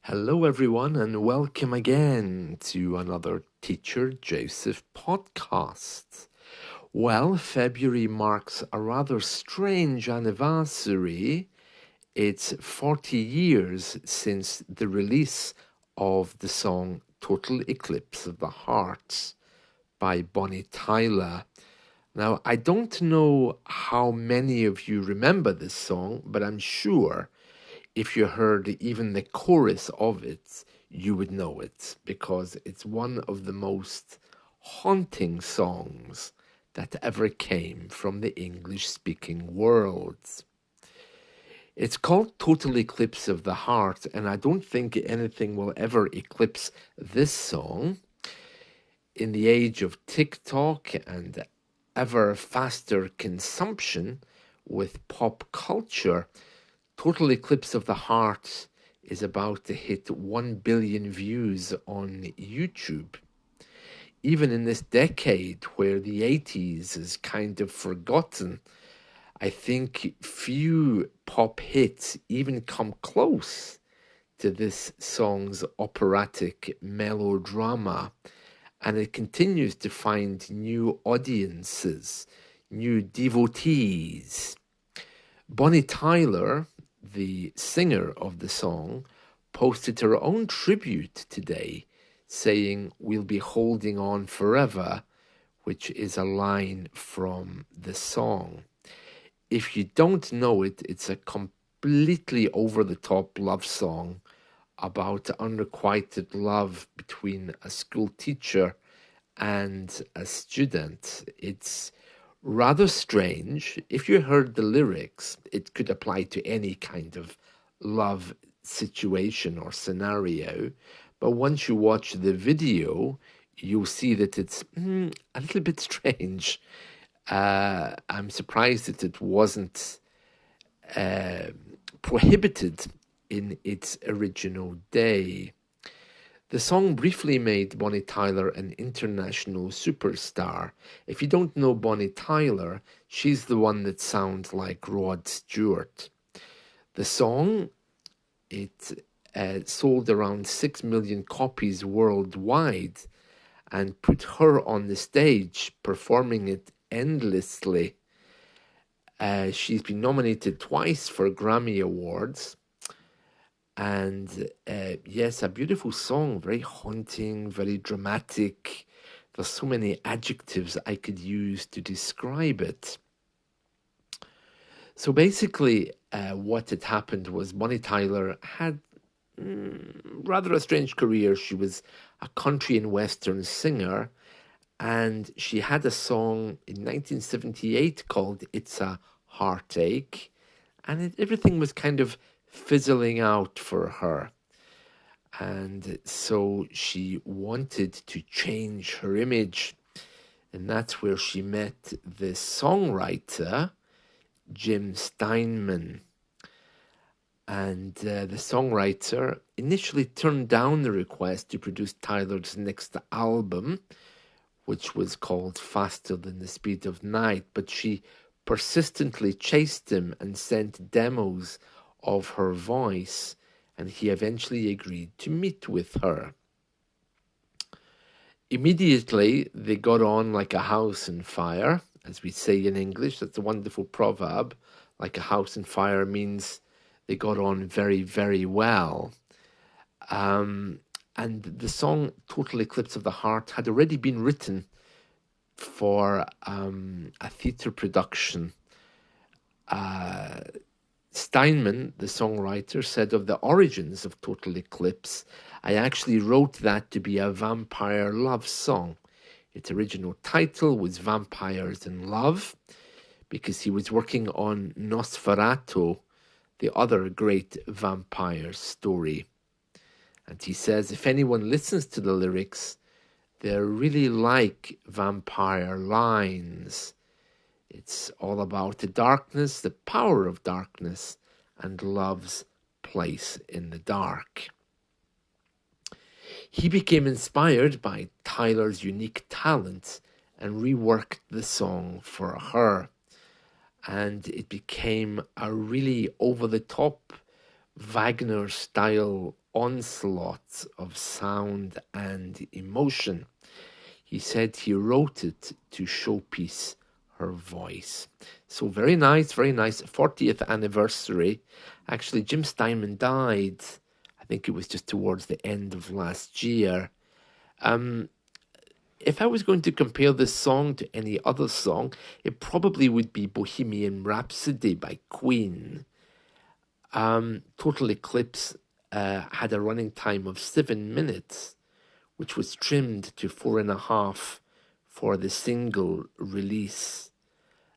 Hello, everyone, and welcome again to another Teacher Joseph podcast. Well, February marks a rather strange anniversary. It's 40 years since the release of the song Total Eclipse of the Heart by Bonnie Tyler. Now, I don't know how many of you remember this song, but I'm sure if you heard even the chorus of it, you would know it because it's one of the most haunting songs that ever came from the English-speaking world. It's called Total Eclipse of the Heart, and I don't think anything will ever eclipse this song. In the age of TikTok and ever faster consumption with pop culture, Total Eclipse of the Heart is about to hit 1 billion views on YouTube. Even in this decade where the 80s is kind of forgotten, I think few pop hits even come close to this song's operatic melodrama, and it continues to find new audiences, new devotees. Bonnie Tyler, the singer of the song, posted her own tribute today, saying, "We'll be holding on forever," which is a line from the song. If you don't know it, it's a completely over-the-top love song about unrequited love between a school teacher and a student. It's rather strange. If you heard the lyrics, it could apply to any kind of love situation or scenario. But once you watch the video, you'll see that it's a little bit strange. I'm surprised that it wasn't prohibited in its original day. The song briefly made Bonnie Tyler an international superstar. If you don't know Bonnie Tyler, she's the one that sounds like Rod Stewart. The song, it sold around 6 million copies worldwide and put her on the stage performing it endlessly. She's been nominated twice for Grammy Awards. And yes, a beautiful song, very haunting, very dramatic. There's so many adjectives I could use to describe it. So basically, what had happened was Bonnie Tyler had rather a strange career. She was a country and western singer, and she had a song in 1978 called It's a Heartache, and everything was kind of fizzling out for her. And so she wanted to change her image. And that's where she met the songwriter, Jim Steinman. And the songwriter initially turned down the request to produce Tyler's next album, which was called Faster Than the Speed of Night. But she persistently chased him and sent demos of her voice, and he eventually agreed to meet with her. Immediately, they got on like a house on fire, as we say in English. That's a wonderful proverb. Like a house on fire means they got on very, very well. And the song Total Eclipse of the Heart had already been written for a theatre production. Steinman, the songwriter, said of the origins of Total Eclipse, "I actually wrote that to be a vampire love song. Its original title was Vampires in Love, because he was working on Nosferatu, the other great vampire story." And he says, if anyone listens to the lyrics, they're really like vampire lines. It's all about the darkness, the power of darkness, and love's place in the dark. He became inspired by Tyler's unique talent and reworked the song for her. And it became a really over-the-top Wagner-style onslaught of sound and emotion. He said he wrote it to showpiece her voice. So very nice, very nice. 40th anniversary. Actually, Jim Steinman died, I think it was just towards the end of last year. If I was going to compare this song to any other song, it probably would be Bohemian Rhapsody by Queen. Total Eclipse had a running time of 7 minutes, which was trimmed to 4.5 for the single release,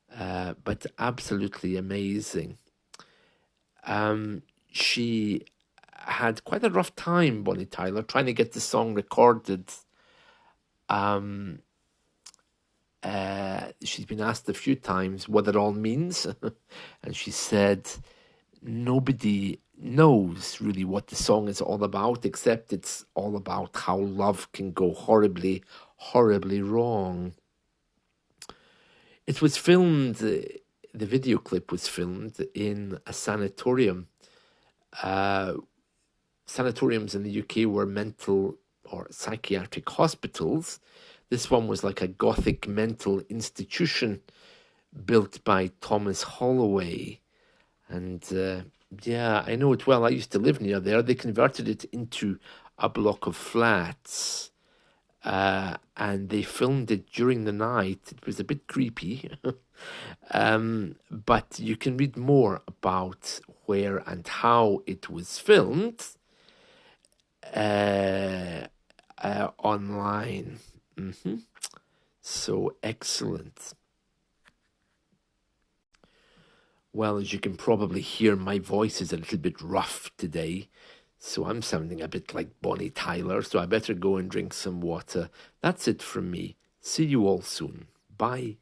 but absolutely amazing. She had quite a rough time, Bonnie Tyler, trying to get the song recorded. She's been asked a few times what it all means, and she said nobody knows really what the song is all about, except it's all about how love can go horribly, horribly wrong. It was filmed, the video clip was filmed in a sanatorium. Sanatoriums in the UK were mental or psychiatric hospitals. This one was like a Gothic mental institution built by Thomas Holloway. And yeah, I know it well. I used to live near there. They converted it into a block of flats. And they filmed it during the night. It was a bit creepy. But you can read more about where and how it was filmed online. So excellent. Well, as you can probably hear, my voice is a little bit rough today. So I'm sounding a bit like Bonnie Tyler, so I better go and drink some water. That's it from me. See you all soon. Bye.